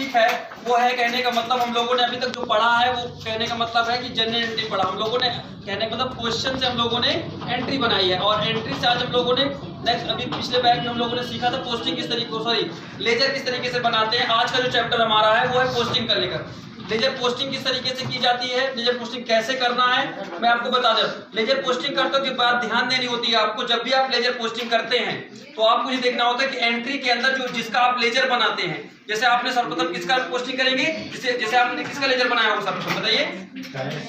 Topic है वो है, कहने का मतलब हम लोगों ने अभी तक जो पढ़ा है वो कहने का मतलब है कि जनरल एंट्री पढ़ा हम लोगों ने, कहने का मतलब क्वेश्चन से हम लोगों ने एंट्री बनाई है, और एंट्री से आज हम लोगों ने नेक्स्ट अभी पिछले बैच में हम लोगों ने सीखा था पोस्टिंग किस तरीके, सॉरी लेजर किस तरीके से बनाते हैं। आज का जो चैप्टर हमारा है वो है पोस्टिंग का लेकर। लेजर पोस्टिंग किस तरीके से की जाती है, लेजर पोस्टिंग कैसे करना है मैं आपको बता दूं। लेजर पोस्टिंग करते के बाद ध्यान देनी होती है आपको, जब भी आप लेजर पोस्टिंग करते हैं तो आपको ये देखना होता है कि एंट्री के अंदर जो जिसका आप लेजर बनाते हैं, जैसे आपने सर्वप्रथम किसका पोस्टिंग करेंगे, जैसे आपने किसका लेजर बनाया होगा सर्वप्रथम बताइए,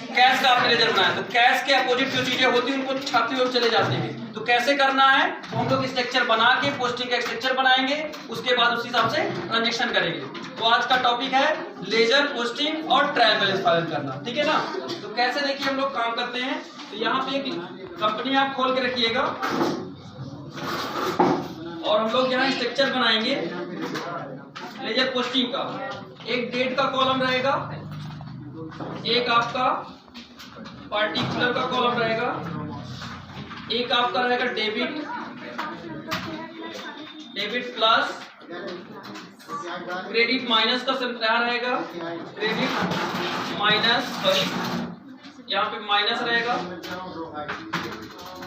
कैश का आपने लेजर बनाया, तो कैश के अपोजिट जो चीजें होती है उनको छापते हुए चले जाते हैं। तो कैसे करना है, तो हम लोग स्ट्रक्चर बना के पोस्टिंग का स्ट्रक्चर बनाएंगे, उसके बाद उस हिसाब से ट्रांजेक्शन करेंगे। तो आज का टॉपिक है लेजर पोस्टिंग और ट्रायल बैलेंस फाइल करना, ठीक है ना। तो कैसे देखिए हम लोग काम करते हैं, तो यहाँ पे एक कंपनी आप खोल के रखिएगा और हम लोग यहाँ स्ट्रक्चर बनाएंगे लेजर पोस्टिंग का। एक डेट का कॉलम रहेगा, एक आपका पार्टिकुलर का कॉलम रहेगा, एक आपका रहेगा डेबिट प्लस क्रेडिट माइनस का रहेगा, क्रेडिट माइनस, सॉरी यहाँ पे माइनस रहेगा,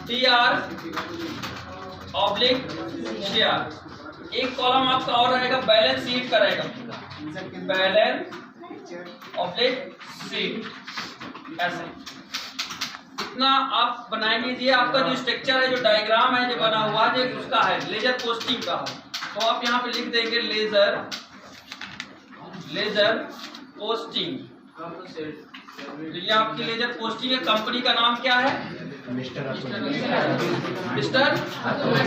TR ऑब्लिक शेयर। एक कॉलम आपका और रहेगा बैलेंस शीट का रहेगा, बैलेंस ऑब्लिक शीट, ऐसे इतना आप बनाएंगे। ये आपका जो स्ट्रक्चर है, जो डायग्राम है जो बना हुआ है, उसका है लेजर पोस्टिंग का है। तो आप यहाँ पे लिख देंगे लेजर पोस्टिंग। ये आपकी लेजर पोस्टिंग है। कंपनी का नाम क्या है, मिस्टर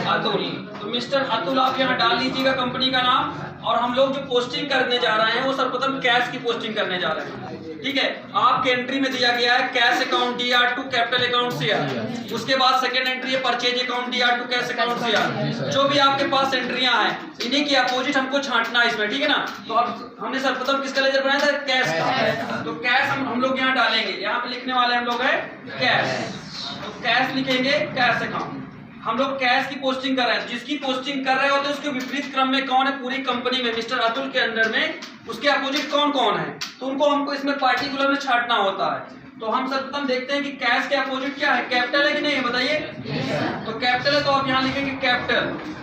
अतुल। तो मिस्टर अतुल आप यहाँ डाल लीजिएगा कंपनी का नाम। और हम लोग जो पोस्टिंग करने जा रहे हैं वो सर्वप्रथम कैश की पोस्टिंग करने जा रहे हैं, ठीक है। आपके एंट्री में दिया गया है cash account DR2 capital account CR, उसके बाद सेकंड एंट्री है purchase account DR2 cash account CR। जो भी आपके पास एंट्रियां हैं इन्हीं की अपोजिट हमको छांटना है इसमें, ठीक है ना। तो अब हमने सर्वप्रथम किसका लेजर बनाया था, कैश का। तो कैश हम लोग यहाँ डालेंगे, यहाँ पे लिखने वाले हम लोग है कैश। तो कैश लिखेंगे, कैश अकाउंट। हम लोग कैश की पोस्टिंग कर रहे हैं, जिसकी पोस्टिंग कर रहे होते हैं उसके विपरीत क्रम में कौन है पूरी कंपनी में, मिस्टर अतुल के अंडर में उसके अपोजिट कौन कौन है, तो उनको हमको इसमें पार्टिकुलर में छांटना होता है। तो हम सर्वप्रथम देखते हैं कि कैश के अपोजिट क्या है, कैपिटल है कि नहीं है बताइए। तो कैपिटल है तो आप यहाँ लिखेंगे कैपिटल,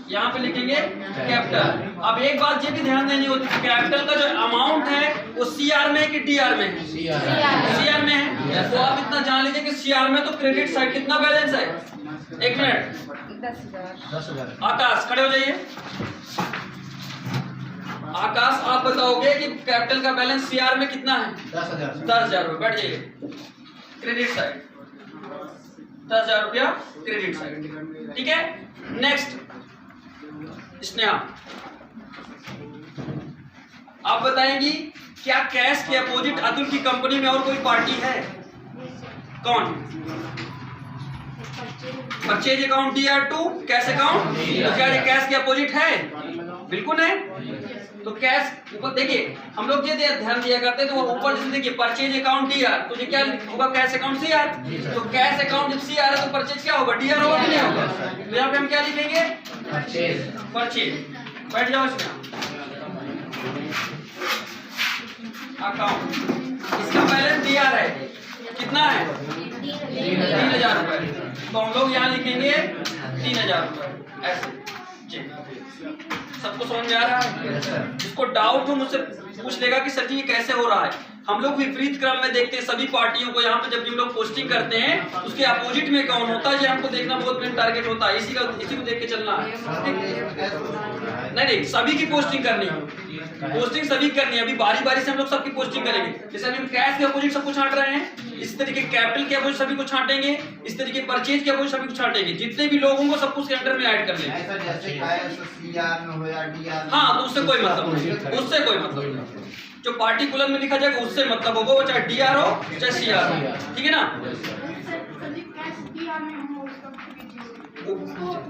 यहाँ पे लिखेंगे कैपिटल। अब एक बात ये भी ध्यान देनी होती है, कैपिटल का जो अमाउंट है वो CR में है कि DR में है, CR में है। तो आप इतना जान लीजिए कि CR में तो क्रेडिट साइड कितना बैलेंस है, एक मिनट 10,000। आकाश खड़े हो जाइए। आकाश आप बताओगे कि कैपिटल का बैलेंस CR में कितना है, 10,000 रुपये। बैठ जाइए। क्रेडिट साइड 10,000 रुपया क्रेडिट साइड, ठीक है। नेक्स्ट स्नेहा, आप बताएंगी क्या कैश के अपोजिट अतुल की कंपनी में और कोई पार्टी है, कौन। Purchase account DR2 cash account, तो क्या ये कैश के अपोजिट है, बिल्कुल है। तो कैश ऊपर देखिए हम लोग ये ध्यान दिया करते हैं, तो वो ऊपर जैसे देखिए परचेज अकाउंट DR, तो ये क्या होगा, कैश अकाउंट CR। तो कैश अकाउंट जब CR है तो परचेज क्या होगा, DR होगा कि नहीं होगा। तो यहाँ पे हम क्या लिखेंगे, परचेज। बैठ जाओ इसमें। अकाउंट इसका बैलेंस DR है, कितना है 3,000 रुपए। तो हम लोग यहाँ लिखेंगे 3,000 रुपए, ऐसे। सबको समझ में आ रहा है। जिसको डाउट हो मुझसे पूछ लेगा कि सर जी ये कैसे हो रहा है। हम लोग विपरीत क्रम में देखते हैं सभी पार्टियों को। यहाँ पे जब भी हम लोग पोस्टिंग करते हैं उसके अपोजिट में कौन होता है ये हमको देखना बहुत मेन टारगेट होता है। इसी को देख के चलना है। नहीं सभी की पोस्टिंग करनी है, पोस्टिंग सभी करनी है। अभी बारी बारी से हम लोग सबकी पोस्टिंग करेंगे। जैसे अभी हम कैश के अपोजिट सबको छांट रहे हैं, इस तरीके कैपिटल के अपोजिट सभी को छांटेंगे, इस तरीके परचेज के अपोजिट सभी को छांटेंगे। जितने भी लोग होंगे सबको उसके अंडर में ऐड कर लेंगे। हाँ तो उससे कोई मतलब नहीं, उससे कोई मतलब नहीं। जो पार्टिकुलर में लिखा जाएगा उससे मतलब होगा, वो चाहे DR हो चाहे CR हो, ठीक है ना।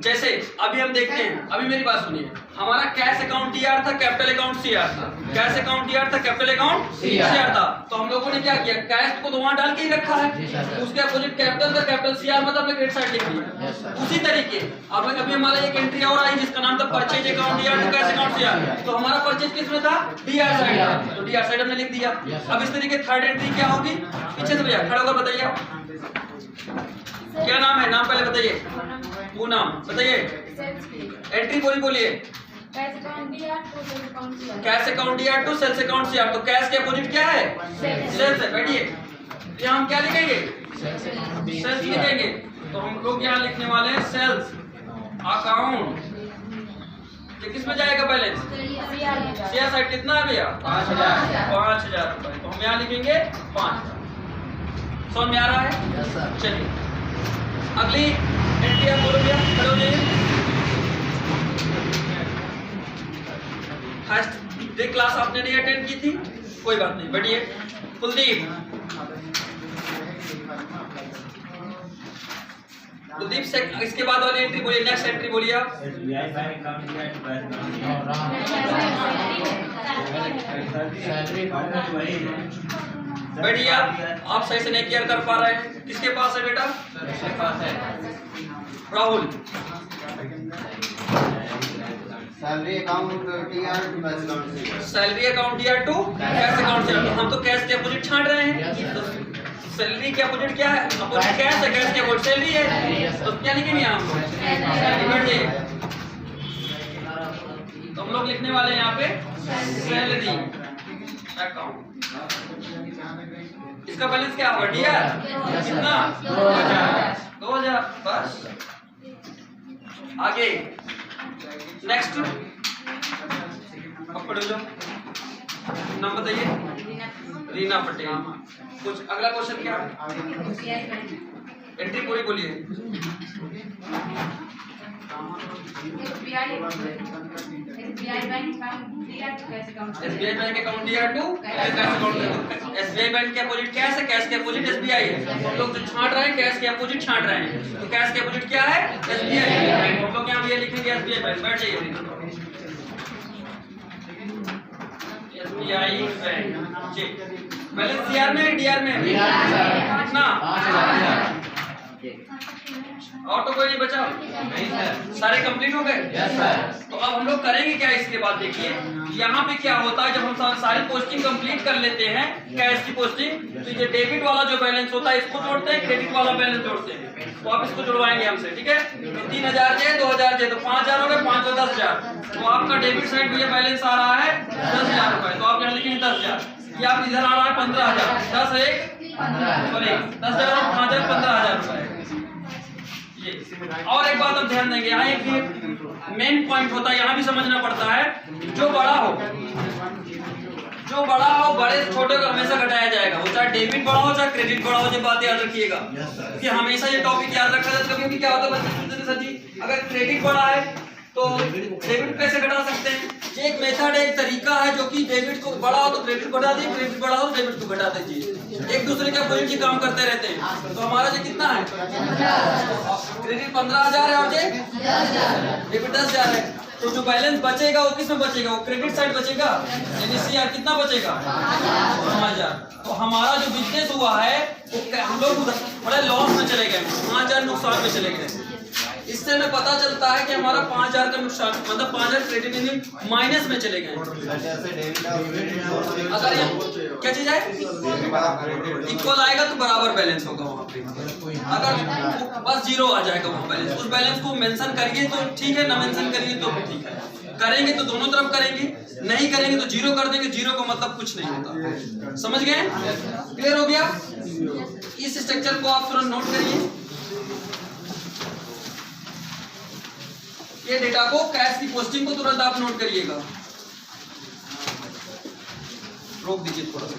जैसे अभी हम देखते हैं, अभी मेरी बात सुनिए, हमारा कैश अकाउंट टीआर था, कैपिटल अकाउंट सीआर था। कैश अकाउंट टीआर था, कैपिटल अकाउंट सीआर था। तो हम लोगों ने क्या किया, कैश को तो वहां डाल के ही रखा है, उसके अपोजिट कैपिटल था, कैपिटल सीआर मतलब हमने क्रेडिट साइड लिख दिया। उसी तरीके अब अभी हमारा एक एंट्री और आई जिसका नाम था purchase account DR to cash account CR. तो हमारा परचेज किस में था, डीआर साइड था, तो डीआर साइड हमने लिख दिया। अब इस तरीके थर्ड एंट्री क्या होगी, पीछे से भैया खड़ा होकर बताइए क्या नाम है, नाम पहले बताइए, पूनम बताइए, एंट्री बोलिए। Cash account DR to sales account CR. तो कैश के अपोजिट क्या है, सेल्स है। बैठिए, यहाँ हम क्या लिखेंगे, सेल्स लिखेंगे। तो हम लोग यहाँ लिखने वाले हैं सेल्स अकाउंट। किस में जाएगा बैलेंस, सीआर साइड कितना है भैया, 5,000 रुपए। तो हम यहाँ लिखेंगे 5,000। समझ में आ रहा है, चलिए अगली एंट्री आप बोलो भैया, खड़े हो जाइए। फर्स्ट डे क्लास आपने नहीं अटेंड की थी, कोई बात नहीं, बैठिए। कुलदीप से इसके बाद वाली एंट्री बोलिए, नेक्स्ट एंट्री बोलिए आप। बैठिए आप सही से नहीं क्लियर कर पा रहे हैं, किसके पास है बेटा, Rahul. Salary account DR to cash account CR. Salary account DR to cash account CR. हम तो कैश के अपोजिट छांट रहे हैं, तो सैलरी के अपोजिट क्या है, अपोजिट कैश है, कैश के अपोजिट सैलरी है। तो क्या लिखेंगे हम, बैठिए। तो हम लोग लिखने वाले हैं यहाँ पे सैलरी अकाउंट। इसका बैलेंस क्या होगा, डीआर कितना, 2,000 बस। आगे नेक्स्ट अब पढ़ो, नाम बताइए, रीना पटेल। कुछ अगला क्वेश्चन क्या है, एंट्री पूरी बोलिए। SBI bank account DR to cash account. SBI bank के अपोजिट कैश है, कैश के अपोजिट एसबीआई है। हम लोग जो छांट रहे हैं कैश के अपोजिट छांट रहे हैं, तो कैश के अपोजिट क्या है, एसबीआई बैंक। हम लोग यहाँ ये लिखेंगे एसबीआई बैंक। बैठ जाइए, एसबीआई बैंक। जी बैलेंस सीआर में डीआर में कितना, और तो कोई नहीं बचा, नहीं सर, सारे कंप्लीट हो गए। Yes sir. तो अब हम लोग करेंगे क्या, इसके बाद देखिए यहाँ पे क्या होता है, जब हम सारी पोस्टिंग कंप्लीट कर लेते हैं कैश की पोस्टिंग, तो ये डेबिट वाला जो बैलेंस होता है इसको जोड़ते हैं, क्रेडिट वाला बैलेंस जोड़ते हैं। तो आप इसको जुड़वाएंगे हमसे, ठीक है। तो 3,000 जे 2,000 जे, तो 5,000 हो गए, 5 और 10,000। तो आपका डेबिट साइड में ये बैलेंस आ रहा है 10,000 रुपए। तो आप यहाँ लिखेंगे 10,000, ये आप इधर आ रहा है 15,000, 10 1 सॉरी 10,000 और 5,000 15,000 रुपए। ये और एक बात आप ध्यान देंगे, यहाँ एक मेन पॉइंट होता है, यहाँ भी समझना पड़ता है, जो बड़ा हो बड़े छोटे को हमेशा घटाया जाएगा, वो चाहे डेबिट बड़ा हो चाहे क्रेडिट बड़ा हो। ये बात याद रखिएगा कि हमेशा ये टॉपिक याद रखा जाता है। कभी क्या होता है बच्चे पूछते थे, सर जी अगर क्रेडिट बड़ा है तो डेबिट कैसे घटा सकते हैं। ये एक मेथड है, एक तरीका है, जो कि डेबिट को बड़ा हो तो क्रेडिट बढ़ा दीजिए, क्रेडिट बड़ा हो तो डेबिट को घटा दीजिए, एक दूसरे के अपोजिट काम करते रहते हैं। तो हमारा जो कितना है, क्रेडिट 15,000 है और डेबिट 10,000 है। तो जो बैलेंस बचेगा वो किस में बचेगा, वो क्रेडिट साइड बचेगा, यानी सीआर कितना बचेगा, 5,000। तो हमारा जो बिजनेस हुआ है वो हम लोग बड़े लॉस में चले गए, 5,000 नुकसान में चले गए। इससे हमें पता चलता है कि हमारा 5,000 का नुकसान, मतलब 5,000 क्रेडिट यानी माइनस में चले गए। अगर क्या चीज है, इक्वल आएगा तो बराबर बैलेंस होगा वहाँ पे, अगर बस जीरो आ जाएगा वहाँ बैलेंस, उस बैलेंस को मेंशन करिए तो ठीक है, ना मेंशन करिए तो ठीक है। करेंगे तो दोनों तरफ करेंगे, नहीं करेंगे तो जीरो कर देंगे, जीरो का मतलब कुछ नहीं होता। समझ गए, क्लियर हो गया। इस स्ट्रक्चर को आप तुरंत नोट करिए, ये डेटा को, कैश की पोस्टिंग को तुरंत आप नोट करिएगा। रोक दीजिए थोड़ा सा।